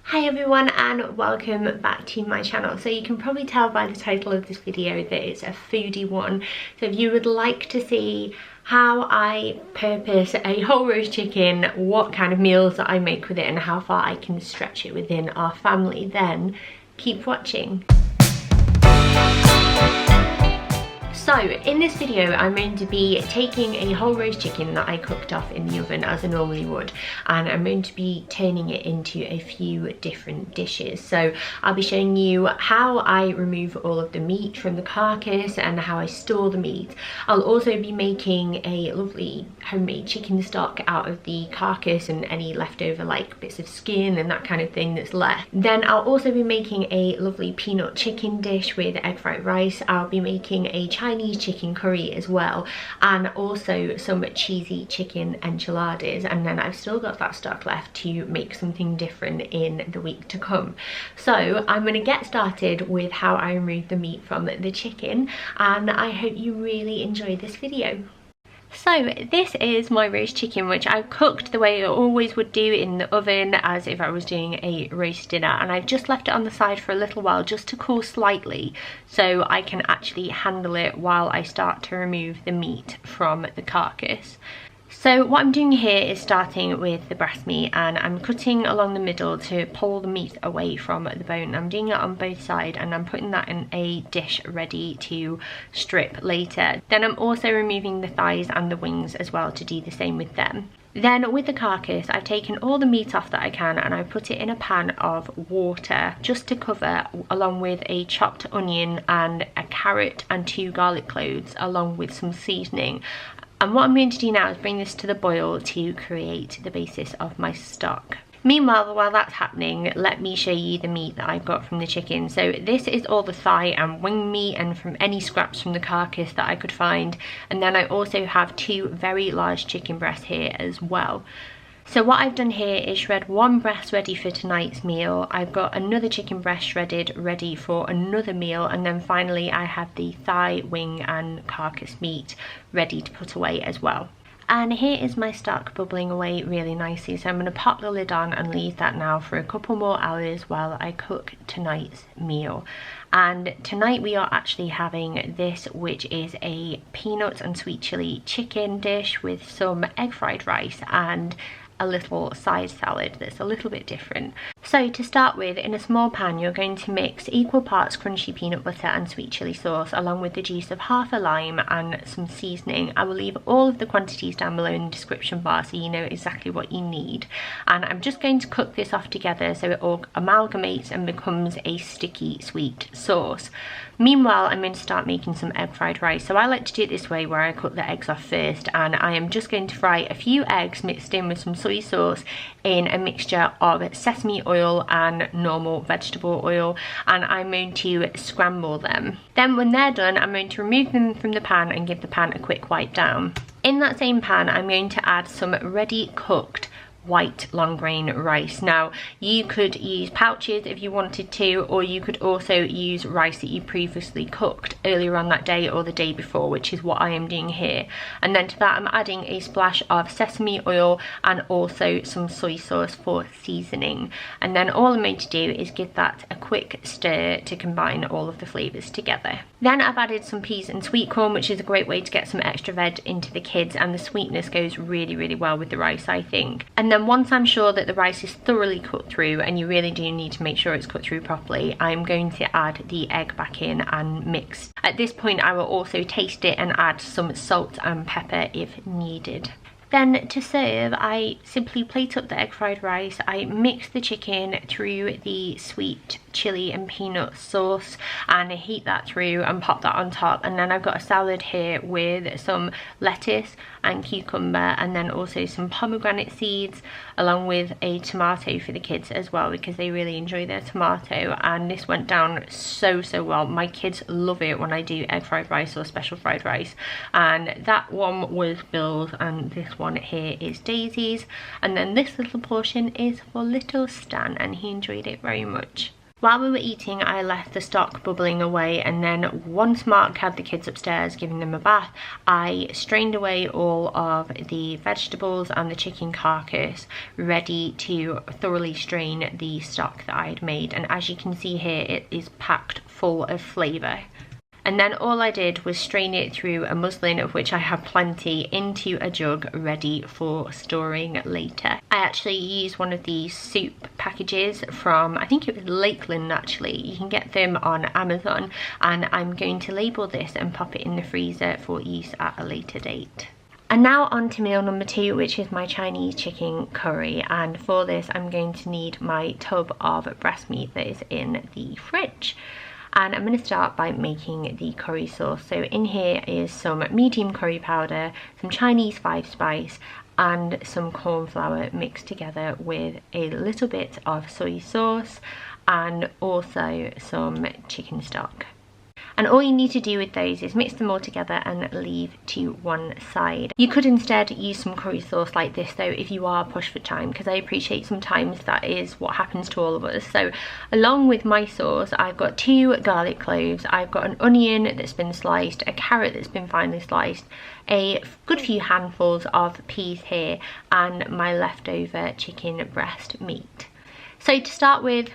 Hi everyone and welcome back to my channel. So you can probably tell by the title of this video that it's a foodie one. So if you would like to see how I purpose a whole roast chicken, what kind of meals that I make with it and how far I can stretch it within our family, then keep watching. So in this video I'm going to be taking a whole roast chicken that I cooked off in the oven as I normally would, and I'm going to be turning it into a few different dishes. So I'll be showing you how I remove all of the meat from the carcass and how I store the meat. I'll also be making a lovely homemade chicken stock out of the carcass and any leftover like bits of skin and that kind of thing that's left. Then I'll also be making a lovely peanut chicken dish with egg fried rice. I'll be making a Chinese chicken curry as well, and also some cheesy chicken enchiladas, and then I've still got that stock left to make something different in the week to come. So I'm going to get started with how I remove the meat from the chicken, and I hope you really enjoy this video. So this is my roast chicken, which I've cooked the way I always would do in the oven as if I was doing a roast dinner, and I've just left it on the side for a little while just to cool slightly so I can actually handle it while I start to remove the meat from the carcass. So what I'm doing here is starting with the breast meat, and I'm cutting along the middle to pull the meat away from the bone. I'm doing it on both sides and I'm putting that in a dish ready to strip later. Then I'm also removing the thighs and the wings as well to do the same with them. Then with the carcass, I've taken all the meat off that I can and I put it in a pan of water just to cover, along with a chopped onion and a carrot and 2 garlic cloves along with some seasoning. And what I'm going to do now is bring this to the boil to create the basis of my stock. Meanwhile, while that's happening, let me show you the meat that I've got from the chicken. So this is all the thigh and wing meat and from any scraps from the carcass that I could find. And then I also have 2 very large chicken breasts here as well. So what I've done here is shred 1 breast ready for tonight's meal. I've got another chicken breast shredded ready for another meal, and then finally I have the thigh, wing and carcass meat ready to put away as well. And here is my stock bubbling away really nicely, so I'm going to pop the lid on and leave that now for a couple more hours while I cook tonight's meal. And tonight we are actually having this, which is a peanut and sweet chili chicken dish with some egg fried rice and a little side salad that's a little bit different. So to start with, in a small pan you're going to mix equal parts crunchy peanut butter and sweet chili sauce along with the juice of half a lime and some seasoning. I will leave all of the quantities down below in the description bar so you know exactly what you need. And I'm just going to cook this off together so it all amalgamates and becomes a sticky sweet sauce. Meanwhile, I'm going to start making some egg fried rice. So I like to do it this way, where I cook the eggs off first, and I am just going to fry a few eggs mixed in with some soy sauce in a mixture of sesame oil and normal vegetable oil, and I'm going to scramble them. Then when they're done, I'm going to remove them from the pan and give the pan a quick wipe down. In that same pan, I'm going to add some ready cooked white long grain rice. Now you could use pouches if you wanted to, or you could also use rice that you previously cooked earlier on that day or the day before, which is what I am doing here. And then to that I'm adding a splash of sesame oil and also some soy sauce for seasoning. And then all I'm going to do is give that a quick stir to combine all of the flavours together. Then I've added some peas and sweet corn, which is a great way to get some extra veg into the kids, and the sweetness goes really well with the rice, I think. And then once I'm sure that the rice is thoroughly cooked through, and you really do need to make sure it's cooked through properly, I'm going to add the egg back in and mix. At this point I will also taste it and add some salt and pepper if needed. Then to serve, I simply plate up the egg fried rice. I mix the chicken through the sweet chili and peanut sauce and heat that through and pop that on top. And then I've got a salad here with some lettuce and cucumber, and then also some pomegranate seeds along with a tomato for the kids as well, because they really enjoy their tomato. And this went down so well. My kids love it when I do egg fried rice or special fried rice. And that one was Bill's and this one here is Daisy's, and then this little portion is for little Stan, and he enjoyed it very much. While we were eating, I left the stock bubbling away, and then once Mark had the kids upstairs giving them a bath, I strained away all of the vegetables and the chicken carcass, ready to thoroughly strain the stock that I had made. And as you can see here, it is packed full of flavour. And then all I did was strain it through a muslin, of which I have plenty, into a jug ready for storing later. I actually used one of these soup packages from, I think it was Lakeland actually. You can get them on Amazon, and I'm going to label this and pop it in the freezer for use at a later date. And now on to meal number 2, which is my Chinese chicken curry. And for this, I'm going to need my tub of breast meat that is in the fridge. And I'm going to start by making the curry sauce. So in here is some medium curry powder, some Chinese 5-spice, and some corn flour mixed together with a little bit of soy sauce and also some chicken stock. And all you need to do with those is mix them all together and leave to one side. You could instead use some curry sauce like this though if you are pushed for time, because I appreciate sometimes that is what happens to all of us. So along with my sauce, I've got 2 garlic cloves, I've got an onion that's been sliced, a carrot that's been finely sliced, a good few handfuls of peas here, and my leftover chicken breast meat. So to start with,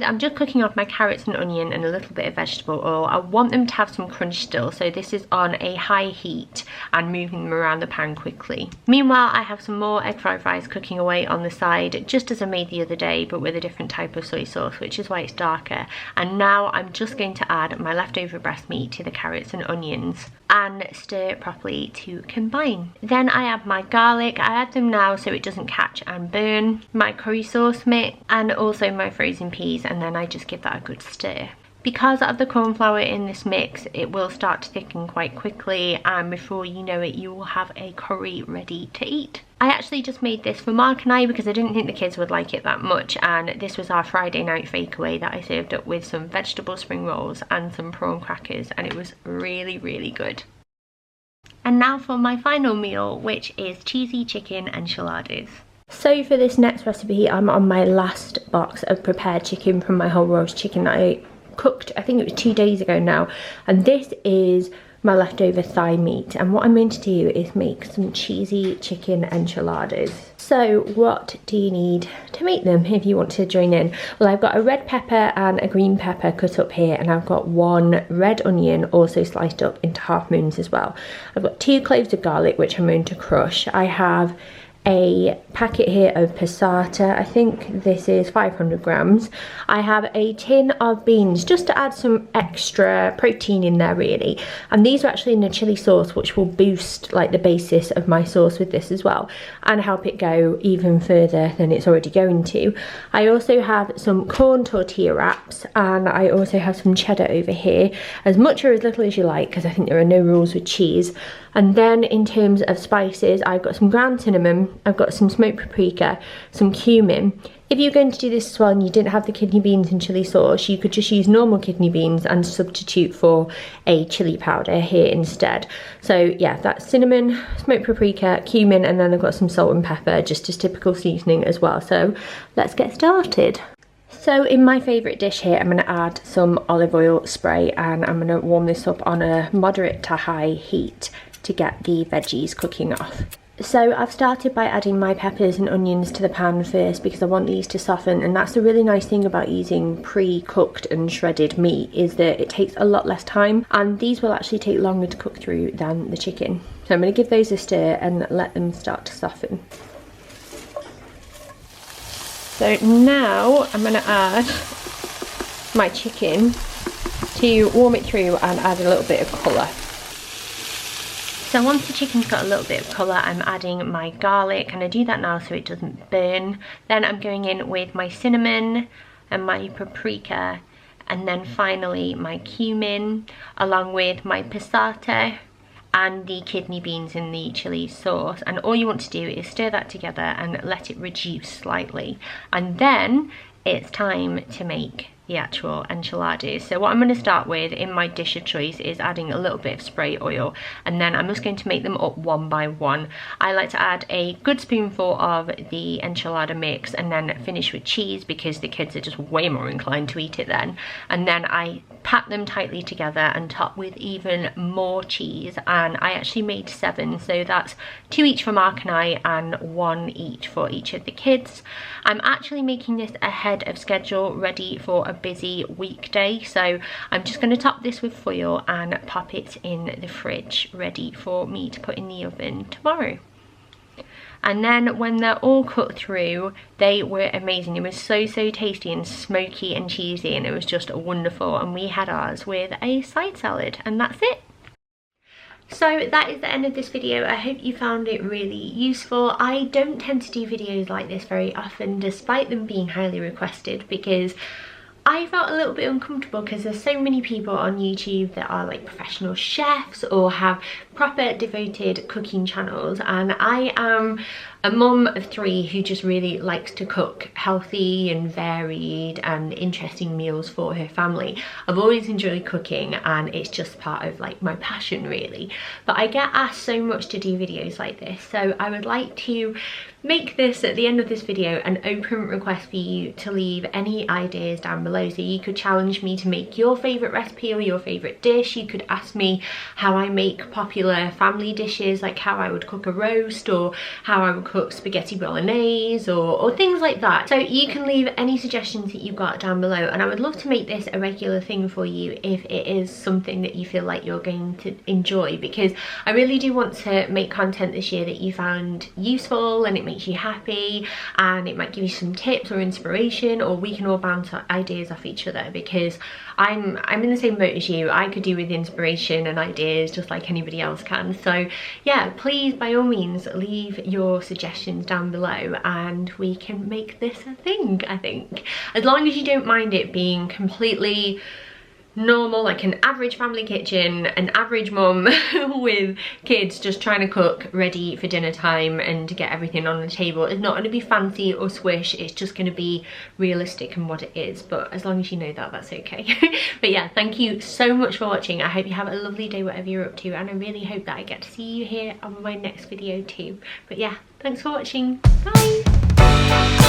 I'm just cooking off my carrots and onion and a little bit of vegetable oil. I want them to have some crunch still, so this is on a high heat and moving them around the pan quickly. Meanwhile, I have some more egg fried rice cooking away on the side, just as I made the other day, but with a different type of soy sauce, which is why it's darker. And now I'm just going to add my leftover breast meat to the carrots and onions and stir properly to combine. Then I add my garlic. I add them now so it doesn't catch and burn, my curry sauce mix, and also my frozen peas, and then I just give that a good stir. Because of the corn flour in this mix, it will start to thicken quite quickly, and before you know it, you will have a curry ready to eat. I actually just made this for Mark and I because I didn't think the kids would like it that much, and this was our Friday night fakeaway that I served up with some vegetable spring rolls and some prawn crackers, and it was really, really good. And now for my final meal, which is cheesy chicken enchiladas. So for this next recipe, I'm on my last box of prepared chicken from my whole roast chicken that I cooked, I think it was 2 days ago now, and this is my leftover thigh meat. And what I'm going to do is make some cheesy chicken enchiladas. So what do you need to make them if you want to join in? Well, I've got a red pepper and a green pepper cut up here, and I've got 1 red onion also sliced up into half moons as well. I've got 2 cloves of garlic which I'm going to crush. I have a packet here of passata. I think this is 500 grams. I have a tin of beans just to add some extra protein in there really, and these are actually in a chili sauce which will boost like the basis of my sauce with this as well and help it go even further than it's already going to. I also have some corn tortilla wraps, and I also have some cheddar over here, as much or as little as you like because I think there are no rules with cheese. And then in terms of spices, I've got some ground cinnamon, I've got some smoked paprika, some cumin. If you're going to do this as well and you didn't have the kidney beans and chili sauce, you could just use normal kidney beans and substitute for a chili powder here instead. So yeah, that's cinnamon, smoked paprika, cumin, and then I've got some salt and pepper, just as typical seasoning as well. So let's get started. So in my favourite dish here, I'm going to add some olive oil spray, and I'm going to warm this up on a moderate to high heat to get the veggies cooking off. So I've started by adding my peppers and onions to the pan first because I want these to soften, and that's the really nice thing about using pre-cooked and shredded meat, is that it takes a lot less time, and these will actually take longer to cook through than the chicken. So I'm going to give those a stir and let them start to soften. So now I'm going to add my chicken to warm it through and add a little bit of colour. So once the chicken's got a little bit of colour, I'm adding my garlic, and I do that now so it doesn't burn. Then I'm going in with my cinnamon and my paprika, and then finally my cumin, along with my passata and the kidney beans in the chili sauce. And all you want to do is stir that together and let it reduce slightly. And then it's time to make the actual enchiladas. So what I'm going to start with in my dish of choice is adding a little bit of spray oil, and then I'm just going to make them up one by one. I like to add a good spoonful of the enchilada mix and then finish with cheese because the kids are just way more inclined to eat it then. And then I pack them tightly together and top with even more cheese, and I actually made 7, so that's 2 each for Mark and I and 1 each for each of the kids. I'm actually making this ahead of schedule, ready for a busy weekday, so I'm just going to top this with foil and pop it in the fridge, ready for me to put in the oven tomorrow. And then when they're all cut through, they were amazing. It was so tasty and smoky and cheesy, and it was just wonderful. And we had ours with a side salad, and that's it. So that is the end of this video. I hope you found it really useful. I don't tend to do videos like this very often, despite them being highly requested, because I felt a little bit uncomfortable because there's so many people on YouTube that are like professional chefs or have proper devoted cooking channels, and I am a mum of 3 who just really likes to cook healthy and varied and interesting meals for her family. I've always enjoyed cooking, and it's just part of like my passion really, but I get asked so much to do videos like this, so I would like to make this, at the end of this video, an open request for you to leave any ideas down below. So you could challenge me to make your favourite recipe or your favourite dish. You could ask me how I make popular family dishes, like how I would cook a roast or how I would cook spaghetti bolognese or things like that. So you can leave any suggestions that you've got down below, and I would love to make this a regular thing for you if it is something that you feel like you're going to enjoy, because I really do want to make content this year that you found useful and it makes you happy, and it might give you some tips or inspiration, or we can all bounce ideas off each other, because I'm in the same boat as you. I could do with inspiration and ideas just like anybody else can. So yeah, please by all means leave your suggestions down below and we can make this a thing, I think. As long as you don't mind it being completely normal, like an average family kitchen, an average mum with kids just trying to cook ready for dinner time and to get everything on the table. It's not going to be fancy or swish, it's just going to be realistic and what it is. But as long as you know that, that's okay. But yeah, thank you so much for watching. I hope you have a lovely day whatever you're up to, and I really hope that I get to see you here on my next video too. But yeah, thanks for watching. Bye.